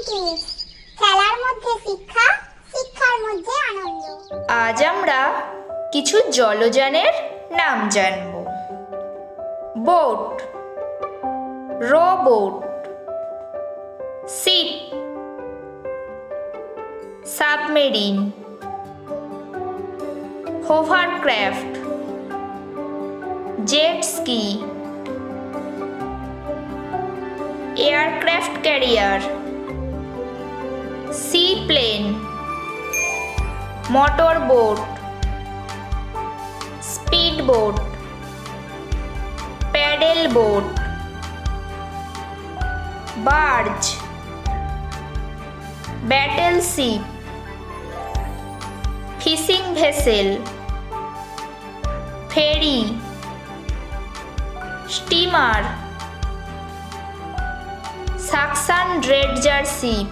Kids, খেলার মধ্যে শিক্ষা, শিক্ষার মধ্যে আনন্দ। আজ আমরা কিছু জলযানের নাম জানব। Boat, robot, ship, submarine, hovercraft, jet ski, aircraft carrier, sea plane, motor boat, speed boat, paddle boat, barge, battle ship, fishing vessel, ferry, steamer, suction dredger sheep.